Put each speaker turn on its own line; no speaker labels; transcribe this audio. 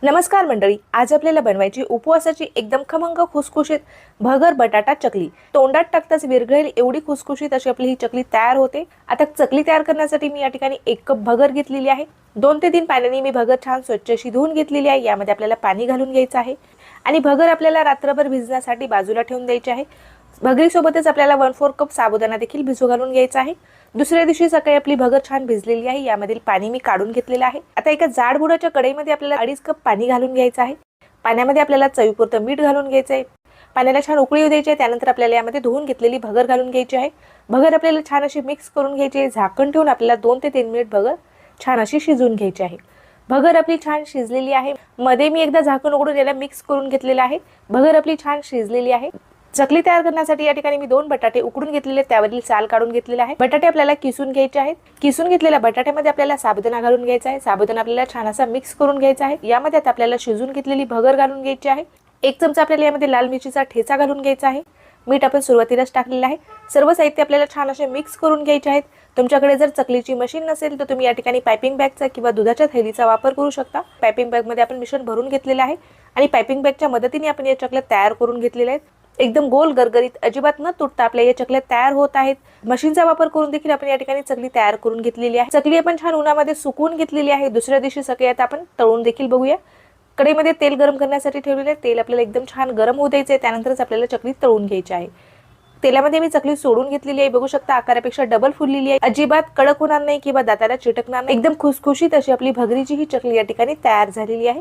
नमस्कार मंडळी, आज आपल्याला बनवायची उपवासाची एकदम खमंग खुसखुशीत भगर बटाटा चकली। तोंडात टाकताच विरघळेल एवढी खुसखुशीत अशी आपली ही चकली तयार होते। आता चकली तयार करण्यासाठी मी या ठिकाणी 1 कप भगर घेतलेली आहे। 2 ते 3 पाण्याने मी भगर छान स्वच्छ अशी धुवून घेतलेली आहे। यामध्ये आपल्याला पाणी घालून घ्यायचं आहे आणि भगर आपल्याला रात्रभर भिजण्यासाठी बाजूला ठेवून द्यायची आहे। भगरीसोबतच आपल्याला 1/4 कप साबुदाणा देखील भिजू घालून घ्यायचा आहे। दुसऱ्या दिवशी सकाळी आपली भगर छान भिजलेली आहे। यामधील पाणी मी काढून घेतलेलं आहे। आता एका जाड बुडाच्या कढईमध्ये आपल्याला 2.5 कप पाणी घालून घ्यायचं आहे। पाण्यामध्ये आपल्याला चवीपुरतं मीठ घालून घ्यायचं आहे। पाण्याला छान उकळी येऊ द्यायची आहे। त्यानंतर आपल्याला यामध्ये धुवून घेतलेली भगर घालून घ्यायची आहे। भगर आपल्याला छान अशी मिक्स करून घ्यायची आहे। झाकण ठेवून आपल्याला 2 ते 3 मिनिट भगर छान अशी शिजवून घ्यायची आहे। भगर आपली छान शिजलेली आहे। मध्ये मी एकदा झाकण उघडून याला मिक्स करून घेतलेलं आहे। भगर आपली छान शिजलेली आहे। चकली तयार करण्यासाठी या ठिकाणी मी 2 बटाटे उकडून घेतलेले, त्यावरील साल काढून घेतलेला आहे। बटाटे आपल्याला किसून घ्यायचे आहेत। किसून घेतलेल्या बटाट्यामध्ये आपल्याला साबुदाणा घालून घ्यायचा आहे। साबुदाणा आपल्याला छान असा मिक्स करून घ्यायचा आहे। यामध्ये आता आपल्याला शिजून घेतलेली भगर घालून घ्यायची आहे। 1 चमचा आपल्याला यामध्ये लाल मिरचीचा ठेचा घालून घ्यायचा आहे। मीठ आपण सुरुवातीलाच टाकलेलं आहे। सर्व साहित्य आपल्याला छान असे मिक्स करून घ्यायचे आहेत। तुमच्याकडे जर चकलीची मशीन नसेल तर तुम्ही या ठिकाणी पायपिंग बॅगचा किंवा दुधाच्या थैलीचा वापर करू शकता। पायपिंग बॅगमध्ये आपण मिश्रण भरून घेतलेलं आहे आणि पायपिंग बॅगच्या मदतीने आपण या चकल्या तयार करून घेतलेल्या आहेत। एकदम गोल गरगरीत, अजिबात न तुटता आपल्या या चकल्या तयार होत आहेत। मशीनचा वापर करून देखील आपण या ठिकाणी चकली तयार करून घेतलेली आहे। चकली आपण छान उन्हामध्ये सुकवून घेतलेली आहे। दुसऱ्या दिवशी सकाळी आता आपण तळून देखील बघूया। कढईमध्ये तेल गरम करण्यासाठी ठेवलेले आहे। तेल आपल्याला एकदम छान गरम होऊ द्यायचे आहे। त्यानंतरच आपल्याला चकली तळून घ्यायची आहे। तेलामध्ये मी चकली सोडून घेतलेली आहे। बघू शकता आकारापेक्षा डबल फुललेली आहे। अजिबात कडक होणार नाही किंवा दाताला चिटकणार नाही। एकदम खुसखुशीत अशी आपली भगरीची ही चकली या ठिकाणी तयार झालेली आहे।